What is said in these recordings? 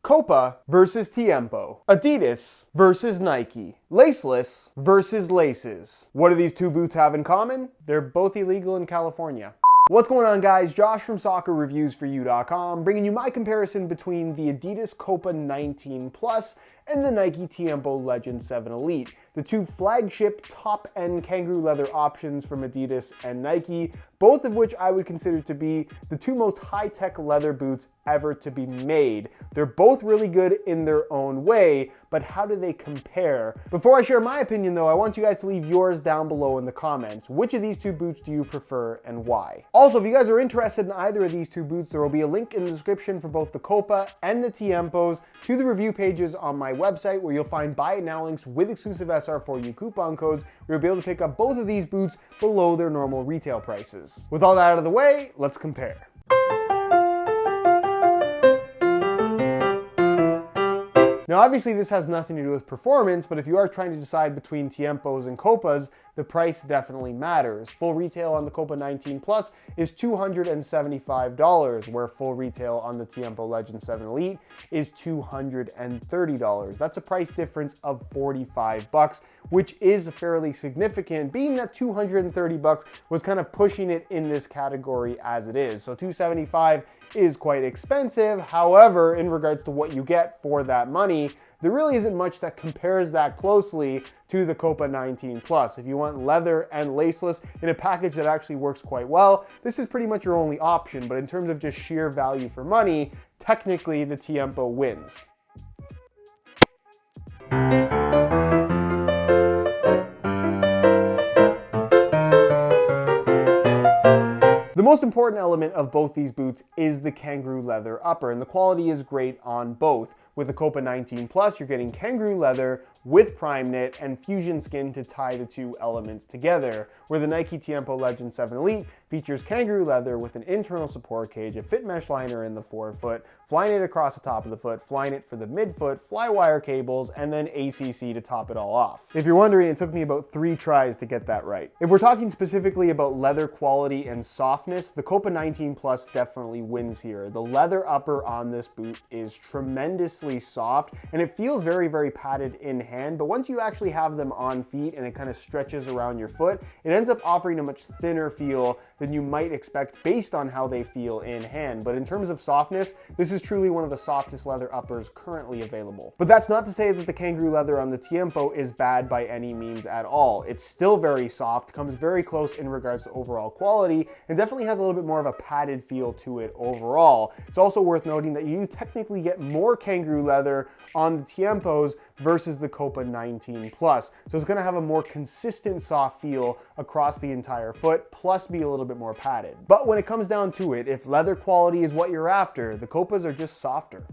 Copa versus Tiempo. Adidas versus Nike. Laceless versus Laces. What do these two boots have in common? They're both illegal in California. What's going on, guys? Josh from SoccerReviewsForYou.com, bringing you my comparison between the Adidas Copa 19 Plus and the Nike Tiempo Legend 7 Elite, the two flagship top-end kangaroo leather options from Adidas and Nike, both of which I would consider to be the two most high-tech leather boots ever to be made. They're both really good in their own way, but how do they compare? Before I share my opinion though, I want you guys to leave yours down below in the comments. Which of these two boots do you prefer and why? Also, if you guys are interested in either of these two boots, there will be a link in the description for both the Copa and the Tiempos to the review pages on my website, where you'll find buy it now links with exclusive SR4U coupon codes, where you'll be able to pick up both of these boots below their normal retail prices. With all that out of the way, let's compare. Now, obviously this has nothing to do with performance, but if you are trying to decide between Tiempos and Copas, the price definitely matters. Full retail on the Copa 19 Plus is $275, where full retail on the Tiempo Legend 7 Elite is $230. That's a price difference of $45, which is fairly significant, being that $230 was kind of pushing it in this category as it is. So $275 is quite expensive. However, in regards to what you get for that money, there really isn't much that compares that closely to the Copa 19 Plus. If you want leather and laceless in a package that actually works quite well, this is pretty much your only option. But in terms of just sheer value for money, technically the Tiempo wins. The most important element of both these boots is the kangaroo leather upper, and the quality is great on both. With the Copa 19 Plus, you're getting kangaroo leather with prime knit and fusion skin to tie the two elements together, where the Nike Tiempo Legend 7 Elite features kangaroo leather with an internal support cage, a fit mesh liner in the forefoot, fly knit across the top of the foot, fly knit for the midfoot, fly wire cables, and then ACC to top it all off. If you're wondering, it took me about 3 tries to get that right. If we're talking specifically about leather quality and softness, the Copa 19 Plus definitely wins here. The leather upper on this boot is tremendously soft, and it feels very, very padded in hand, but once you actually have them on feet and it kind of stretches around your foot, it ends up offering a much thinner feel than you might expect based on how they feel in hand. But in terms of softness, this is truly one of the softest leather uppers currently available. But that's not to say that the kangaroo leather on the Tiempo is bad by any means at all. It's still very soft, comes very close in regards to overall quality, and definitely has a little bit more of a padded feel to it overall. It's also worth noting that you technically get more kangaroo leather on the Tiempos versus the Copa 19 Plus. So it's going to have a more consistent soft feel across the entire foot, plus be a little bit more padded. But when it comes down to it, if leather quality is what you're after, the Copas are just softer.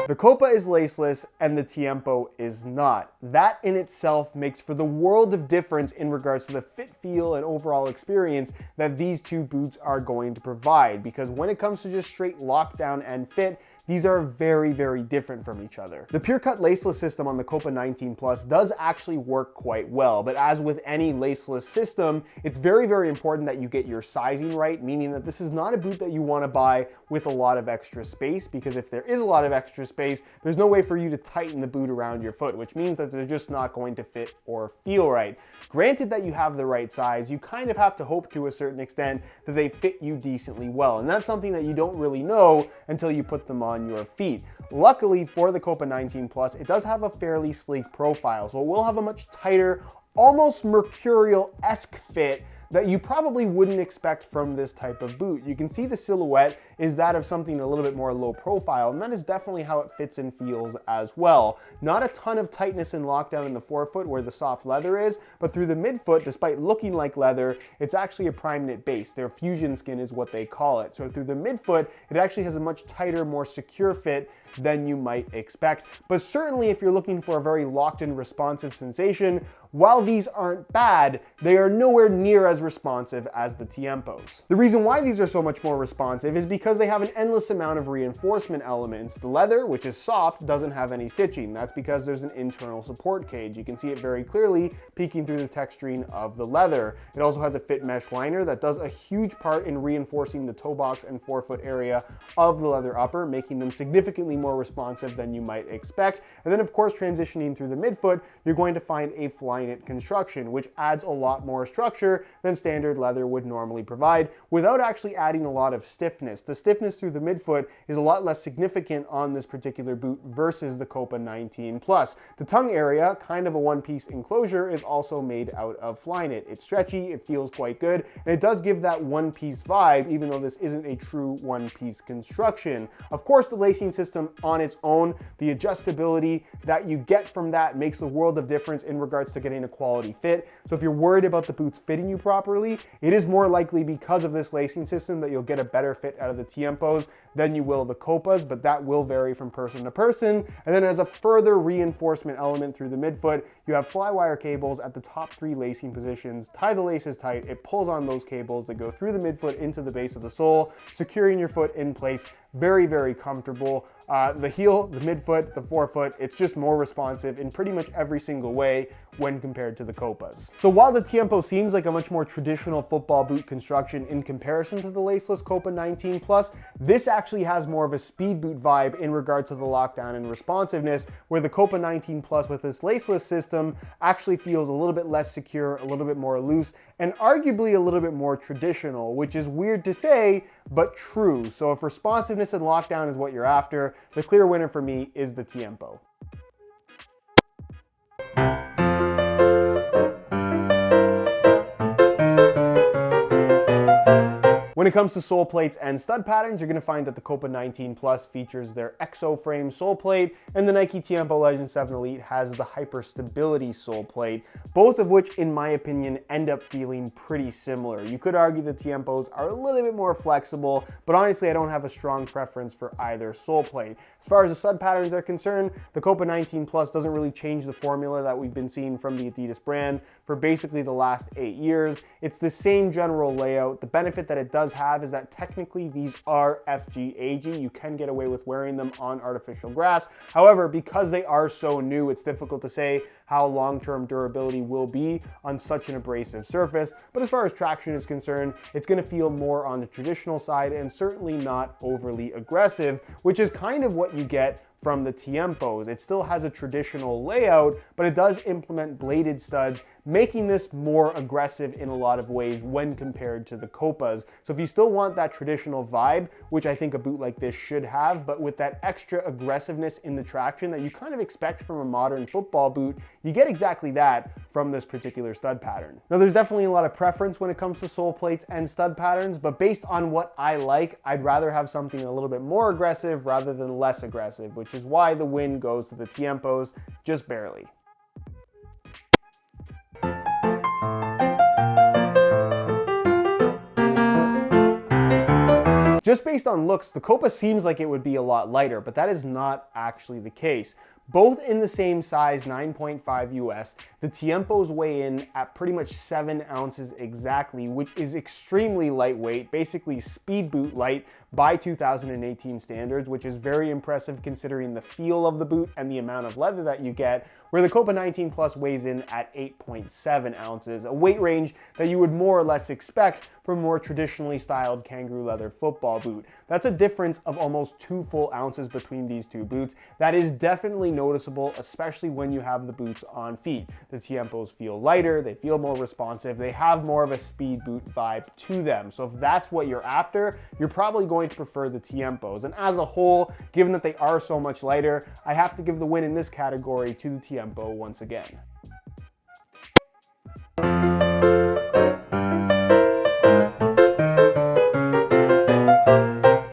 The Copa is laceless and the Tiempo is not. That in itself makes for the world of difference in regards to the fit, feel, and overall experience that these two boots are going to provide, because when it comes to just straight lockdown and fit, these are very, very different from each other. The pure cut laceless system on the Copa 19 Plus does actually work quite well, but as with any laceless system, it's very, very important that you get your sizing right, meaning that this is not a boot that you want to buy with a lot of extra space, because if there is a lot of extra space, there's no way for you to tighten the boot around your foot, which means that they're just not going to fit or feel right. Granted that you have the right size, you kind of have to hope to a certain extent that they fit you decently well, and that's something that you don't really know until you put them on your feet. Luckily for the Copa 19 Plus, it does have a fairly sleek profile, so it will have a much tighter, almost mercurial-esque fit that you probably wouldn't expect from this type of boot. You can see the silhouette is that of something a little bit more low profile, and that is definitely how it fits and feels as well. Not a ton of tightness and lockdown in the forefoot where the soft leather is, but through the midfoot, despite looking like leather, it's actually a prime knit base. Their fusion skin is what they call it. So through the midfoot, it actually has a much tighter, more secure fit than you might expect. But certainly if you're looking for a very locked in responsive sensation, while these aren't bad, they are nowhere near as responsive as the Tiempos. The reason why these are so much more responsive is because they have an endless amount of reinforcement elements. The leather, which is soft, doesn't have any stitching. That's because there's an internal support cage. You can see it very clearly peeking through the texturing of the leather. It also has a fit mesh liner that does a huge part in reinforcing the toe box and forefoot area of the leather upper, making them significantly more responsive than you might expect. And then of course, transitioning through the midfoot, you're going to find a fly knit construction, which adds a lot more structure than standard leather would normally provide without actually adding a lot of stiffness. The stiffness through the midfoot is a lot less significant on this particular boot versus the Copa 19 Plus. The tongue area, kind of a one-piece enclosure, is also made out of fly knit. It's stretchy, it feels quite good, and it does give that one-piece vibe, even though this isn't a true one-piece construction. Of course, the lacing system on its own, the adjustability that you get from that makes a world of difference in regards to getting a quality fit. So if you're worried about the boots fitting you properly, it is more likely because of this lacing system that you'll get a better fit out of the Tiempos than you will the Copas, but that will vary from person to person. And then as a further reinforcement element through the midfoot, you have fly wire cables at the top 3 lacing positions. Tie the laces tight, it pulls on those cables that go through the midfoot into the base of the sole, securing your foot in place. Very, very comfortable. The heel, the midfoot, the forefoot, it's just more responsive in pretty much every single way when compared to the Copas. So while the Tiempo seems like a much more traditional football boot construction in comparison to the laceless Copa 19 Plus, this actually has more of a speed boot vibe in regards to the lockdown and responsiveness, where the Copa 19 Plus with this laceless system actually feels a little bit less secure, a little bit more loose, and arguably a little bit more traditional, which is weird to say, but true. So if responsiveness and lockdown is what you're after, the clear winner for me is the Tiempo. When it comes to sole plates and stud patterns, you're going to find that the Copa 19 Plus features their Exo Frame sole plate, and the Nike Tiempo Legend 7 Elite has the Hyper Stability sole plate, both of which, in my opinion, end up feeling pretty similar. You could argue the Tiempos are a little bit more flexible, but honestly, I don't have a strong preference for either sole plate. As far as the stud patterns are concerned, the Copa 19 Plus doesn't really change the formula that we've been seeing from the Adidas brand for basically the last 8 years. It's the same general layout. The benefit that it does have is that technically these are FGAG. You can get away with wearing them on artificial grass. However, because they are so new, it's difficult to say how long-term durability will be on such an abrasive surface. But as far as traction is concerned, it's going to feel more on the traditional side and certainly not overly aggressive, which is kind of what you get from the Tiempos. It still has a traditional layout, but it does implement bladed studs, making this more aggressive in a lot of ways when compared to the Copas. So if you still want that traditional vibe, which I think a boot like this should have, but with that extra aggressiveness in the traction that you kind of expect from a modern football boot, you get exactly that from this particular stud pattern. Now, there's definitely a lot of preference when it comes to sole plates and stud patterns, but based on what I like, I'd rather have something a little bit more aggressive rather than less aggressive, which is why the win goes to the Tiempos, just barely. Just based on looks, the Copa seems like it would be a lot lighter, but that is not actually the case. Both in the same size, 9.5 US, the Tiempos weigh in at pretty much 7 ounces exactly, which is extremely lightweight, basically speed boot light by 2018 standards, which is very impressive considering the feel of the boot and the amount of leather that you get, where the Copa 19 Plus weighs in at 8.7 ounces, a weight range that you would more or less expect from a more traditionally styled kangaroo leather football boot. That's a difference of almost 2 full ounces between these two boots. That is definitely noticeable, especially when you have the boots on feet. The Tiempos feel lighter, they feel more responsive, they have more of a speed boot vibe to them. So if that's what you're after, you're probably going to prefer the Tiempos. And as a whole, given that they are so much lighter, I have to give the win in this category to the Tiempo once again.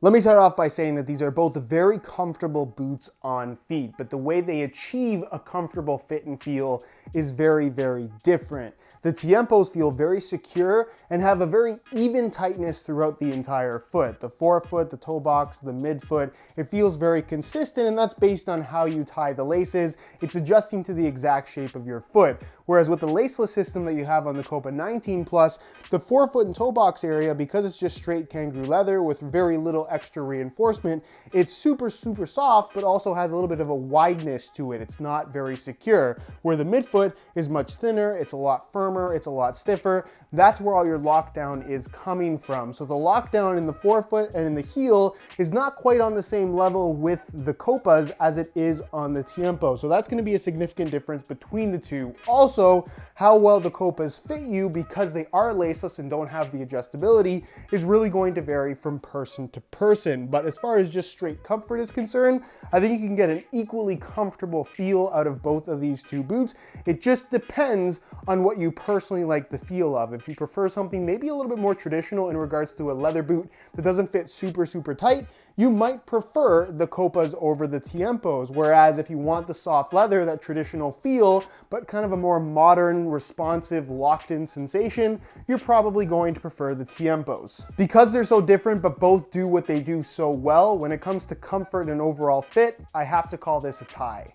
Let Let me start off by saying that these are both very comfortable boots on feet, but the way they achieve a comfortable fit and feel is very, very different. The Tiempos feel very secure and have a very even tightness throughout the entire foot. The forefoot, the toe box, the midfoot, it feels very consistent, and that's based on how you tie the laces. It's adjusting to the exact shape of your foot. Whereas with the laceless system that you have on the Copa 19 Plus, the forefoot and toe box area, because it's just straight Kangaroo leather with very little extra reinforcement, it's super, super soft, but also has a little bit of a wideness to it. It's not very secure. Where the midfoot is much thinner, it's a lot firmer, it's a lot stiffer. That's where all your lockdown is coming from. So the lockdown in the forefoot and in the heel is not quite on the same level with the Copas as it is on the Tiempo. So that's gonna be a significant difference between the two. Also, how well the Copas fit you, because they are laceless and don't have the adjustability, is really going to vary from person to person. But as far as just straight comfort is concerned, I think you can get an equally comfortable feel out of both of these two boots. It just depends on what you personally like the feel of. If you prefer something maybe a little bit more traditional in regards to a leather boot that doesn't fit super, super tight, you might prefer the Copas over the Tiempos. Whereas if you want the soft leather, that traditional feel, but kind of a more modern, responsive, locked-in sensation, you're probably going to prefer the Tiempos. Because they're so different, but both do what they do so well, when it comes to comfort and overall fit, I have to call this a tie.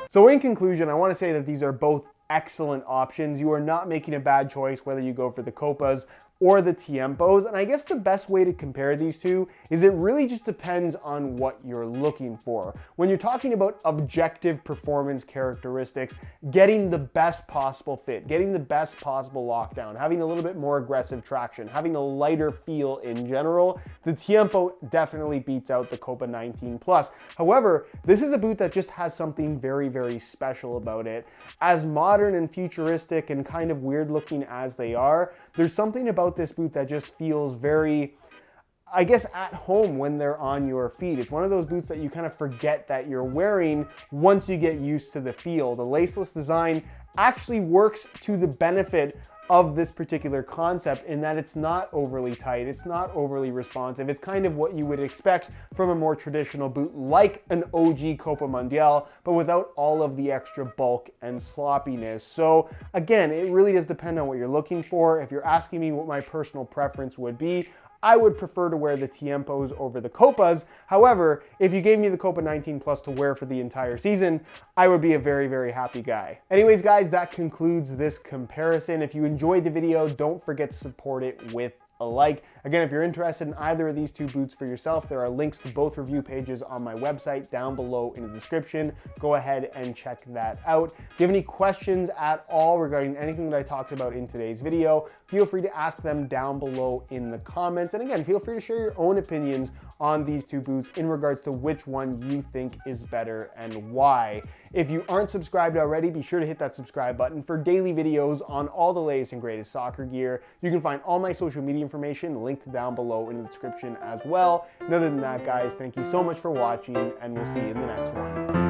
So in conclusion, I want to say that these are both excellent options. You are not making a bad choice whether you go for the Copas or the Tiempos. And I guess the best way to compare these two is it really just depends on what you're looking for. When you're talking about objective performance characteristics, getting the best possible fit, getting the best possible lockdown, having a little bit more aggressive traction, having a lighter feel in general, the Tiempo definitely beats out the Copa 19 Plus. However, this is a boot that just has something very, very special about it. As modern and futuristic and kind of weird looking as they are, there's something about this boot that just feels very, I guess, at home when they're on your feet. It's one of those boots that you kind of forget that you're wearing once you get used to the feel. The laceless design actually works to the benefit of this particular concept in that it's not overly tight, it's not overly responsive. It's kind of what you would expect from a more traditional boot like an OG Copa Mundial, but without all of the extra bulk and sloppiness. So again, it really does depend on what you're looking for. If you're asking me what my personal preference would be, I would prefer to wear the Tiempos over the Copas. However, if you gave me the Copa 19 Plus to wear for the entire season, I would be a very, very happy guy. Anyways, guys, that concludes this comparison. If you enjoyed the video, don't forget to support it with a like. Again, if you're interested in either of these two boots for yourself, there are links to both review pages on my website down below in the description. Go ahead and check that out. If you have any questions at all regarding anything that I talked about in today's video, feel free to ask them down below in the comments. And again, feel free to share your own opinions on these two boots in regards to which one you think is better and why. If you aren't subscribed already, be sure to hit that subscribe button for daily videos on all the latest and greatest soccer gear. You can find all my social media information linked down below in the description as well. And other than that, guys, thank you so much for watching, and we'll see you in the next one.